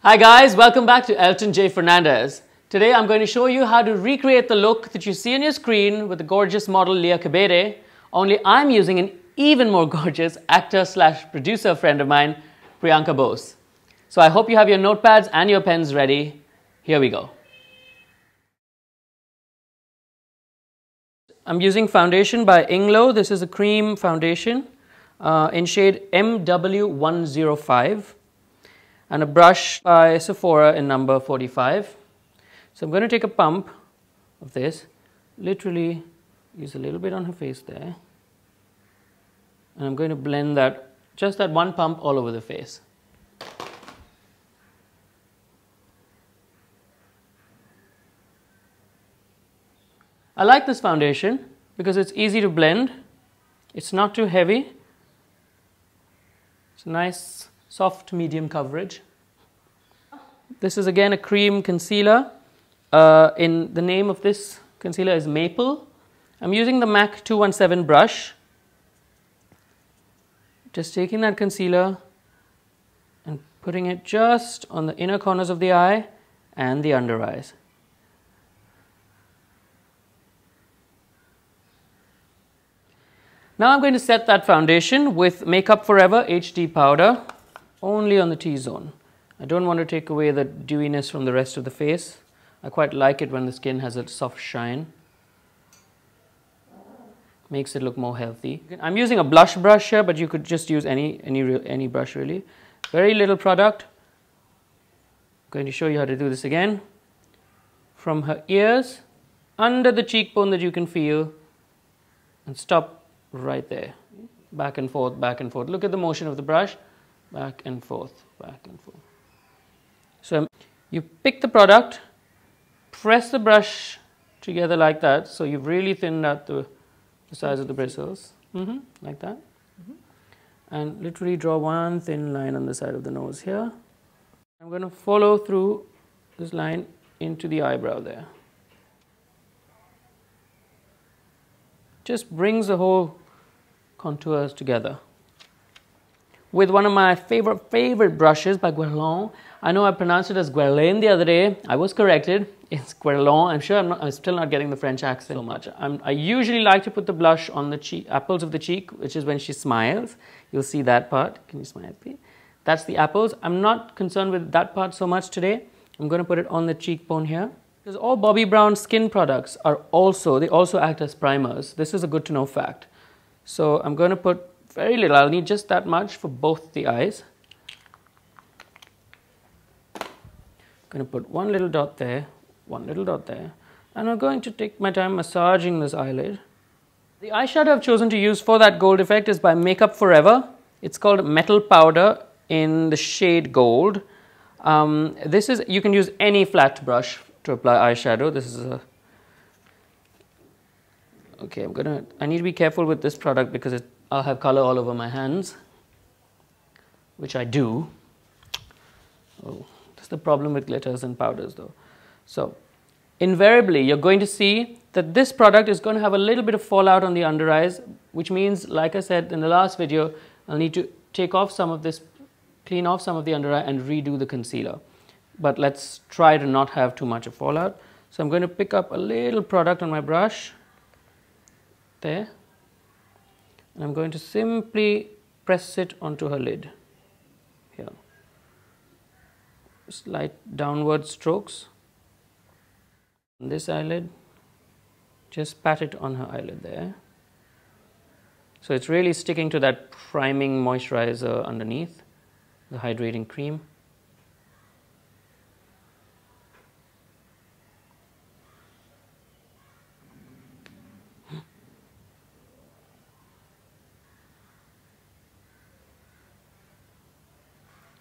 Hi guys, welcome back to Elton J. Fernandez. Today I'm going to show you how to recreate the look that you see on your screen with the gorgeous model Leah Kabede, only I'm using an even more gorgeous actor/producer friend of mine, Priyanka Bose. So I hope you have your notepads and your pens ready. Here we go. I'm using foundation by Inglo. This is a cream foundation in shade MW105. And a brush by Sephora in number 45. So I'm going to take a pump of this, literally use a little bit on her face there, and I'm going to blend that, just that one pump all over the face. I like this foundation because it's easy to blend, it's not too heavy, it's a nice soft medium coverage. This is again a cream concealer. The name of this concealer is Maple. I'm using the MAC 217 brush. Just taking that concealer and putting it just on the inner corners of the eye and the under eyes. Now I'm going to set that foundation with Makeup Forever HD powder. Only on the T-zone. I don't want to take away the dewiness from the rest of the face. I quite like it when the skin has a soft shine. Makes it look more healthy. I'm using a blush brush here, but you could just use any brush really. Very little product. I'm going to show you how to do this again. From her ears, under the cheekbone that you can feel, and stop right there. Back and forth, back and forth. Look at the motion of the brush. Back and forth, back and forth. So you pick the product, press the brush together like that, so you've really thinned out the size of the bristles, like that. And literally draw one thin line on the side of the nose here. I'm going to follow through this line into the eyebrow there. Just brings the whole contours together. With one of my favorite brushes by Guerlain. I know I pronounced it as Guerlain the other day. I was corrected. It's Guerlain. I'm sure I'm still not getting the French accent so much. I usually like to put the blush on the cheek, apples of the cheek, which is when she smiles. You'll see that part. Can you smile, please? That's the apples. I'm not concerned with that part so much today. I'm going to put it on the cheekbone here. Because all Bobbi Brown skin products are they also act as primers. This is a good to know fact. So I'm going to put very little. I'll need just that much for both the eyes. I'm going to put one little dot there, one little dot there, and I'm going to take my time massaging this eyelid. The eyeshadow I've chosen to use for that gold effect is by Makeup Forever. It's called Metal Powder in the shade Gold. You can use any flat brush to apply eyeshadow. This is a okay. I need to be careful with this product because I'll have color all over my hands, which I do. Oh, that's the problem with glitters and powders though. So invariably you're going to see that this product is going to have a little bit of fallout on the under eyes, which means, like I said in the last video, I'll need to take off some of this, clean off some of the under eye and redo the concealer. But let's try to not have too much of fallout. So I'm going to pick up a little product on my brush there. And I'm going to simply press it onto her lid here. Slight downward strokes on this eyelid. Just pat it on her eyelid there. So it's really sticking to that priming moisturizer underneath, the hydrating cream.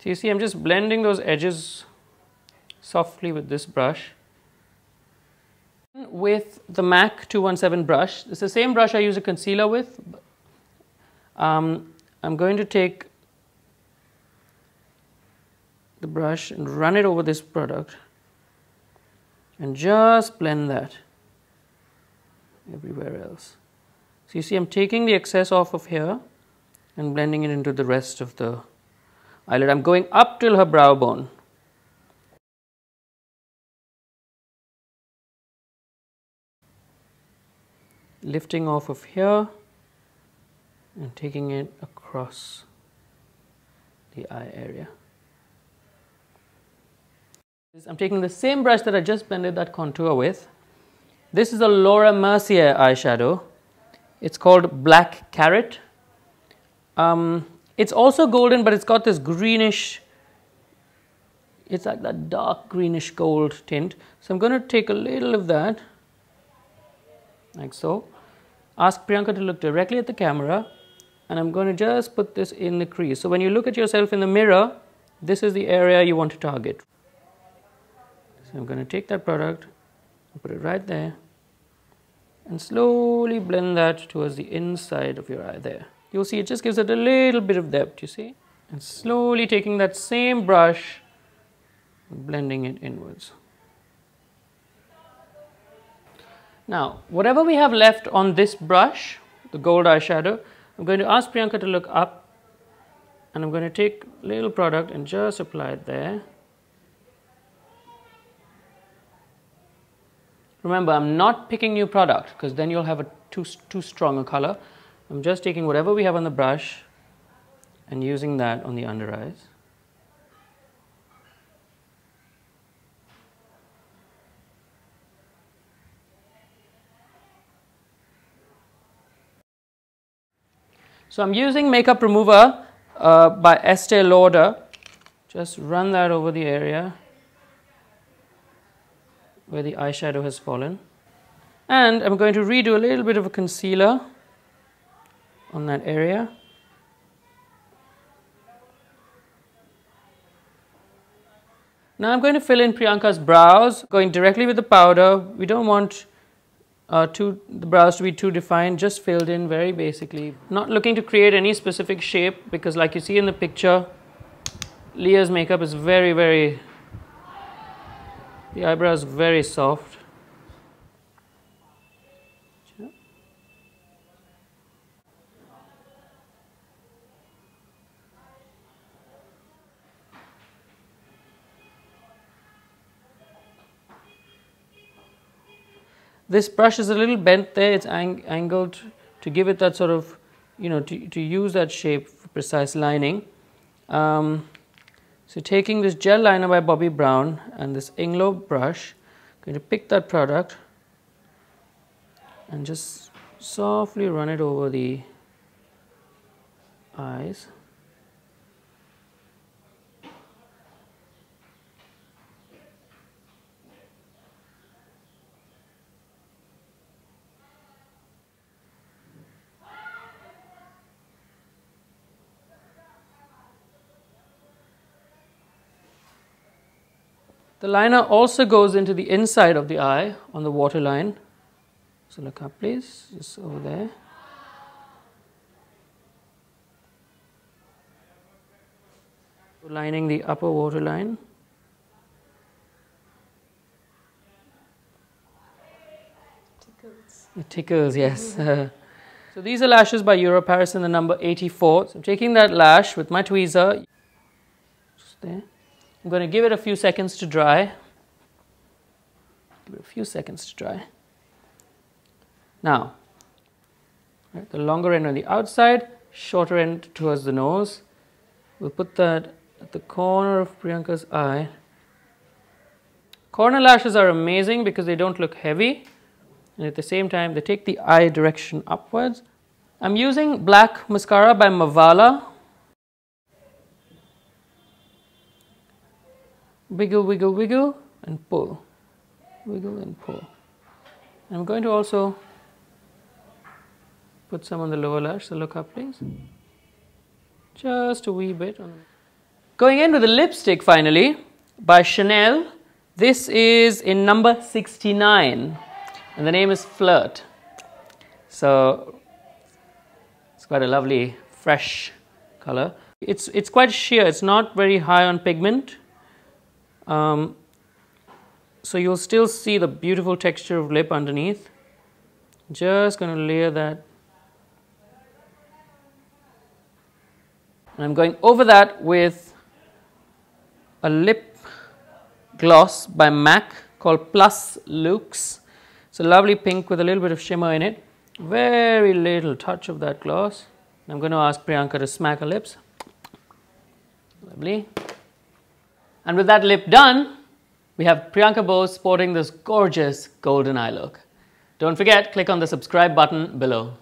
So you see, I'm just blending those edges softly with this brush. With the MAC 217 brush, it's the same brush I use a concealer with. I'm going to take the brush and run it over this product and just blend that everywhere else. So you see, I'm taking the excess off of here and blending it into the rest of the eyelid. I'm going up till her brow bone. lifting off of here and taking it across the eye area. I'm taking the same brush that I just blended that contour with. This is a Laura Mercier eyeshadow. It's called Black Carrot. It's also golden, but it's got this greenish, it's like that dark greenish gold tint. So I'm going to take a little of that, like so. Ask Priyanka to look directly at the camera, and I'm going to just put this in the crease. So when you look at yourself in the mirror, this is the area you want to target. So I'm going to take that product and put it right there and slowly blend that towards the inside of your eye there. You'll see it just gives it a little bit of depth, you see? And slowly taking that same brush and blending it inwards. Now, whatever we have left on this brush, the gold eyeshadow, I'm going to ask Priyanka to look up, and I'm going to take a little product and just apply it there. Remember, I'm not picking new product because then you'll have a too strong a color. I'm just taking whatever we have on the brush and using that on the under eyes. So I'm using makeup remover by Estee Lauder. Just run that over the area where the eyeshadow has fallen. And I'm going to redo a little bit of a concealer on that area. Now I'm going to fill in Priyanka's brows, going directly with the powder. We don't want the brows to be too defined, just filled in very basically. Not looking to create any specific shape because like you see in the picture, Leah's makeup is very, the eyebrow is very soft. This brush is a little bent there, it's angled to give it that sort of, to use that shape for precise lining. So taking this gel liner by Bobbi Brown and this Inglobe brush, I'm going to pick that product and just softly run it over the eyes. The liner also goes into the inside of the eye on the waterline. So look up please, just over there. Lining the upper waterline. Tickles. It tickles, yes. So these are lashes by Europaris in the number 84. So I'm taking that lash with my tweezer. Just there. I'm going to give it a few seconds to dry. Give it a few seconds to dry. Now, the longer end on the outside, shorter end towards the nose. We'll put that at the corner of Priyanka's eye. Corner lashes are amazing because they don't look heavy, and at the same time they take the eye direction upwards. I'm using black mascara by Mavala. Wiggle, wiggle, wiggle, and pull. Wiggle and pull. I'm going to also put some on the lower lash, so look up please. Just a wee bit. Going in with the lipstick finally by Chanel. This is in number 69 and the name is Flirt. So it's quite a lovely fresh color. It's quite sheer, it's not very high on pigment. So you'll still see the beautiful texture of lip underneath. Just going to layer that. And I'm going over that with a lip gloss by MAC called Plus Luxe. It's a lovely pink with a little bit of shimmer in it. Very little touch of that gloss. I'm going to ask Priyanka to smack her lips. Lovely. And with that lip done, we have Priyanka Bose sporting this gorgeous golden eye look. Don't forget, click on the subscribe button below.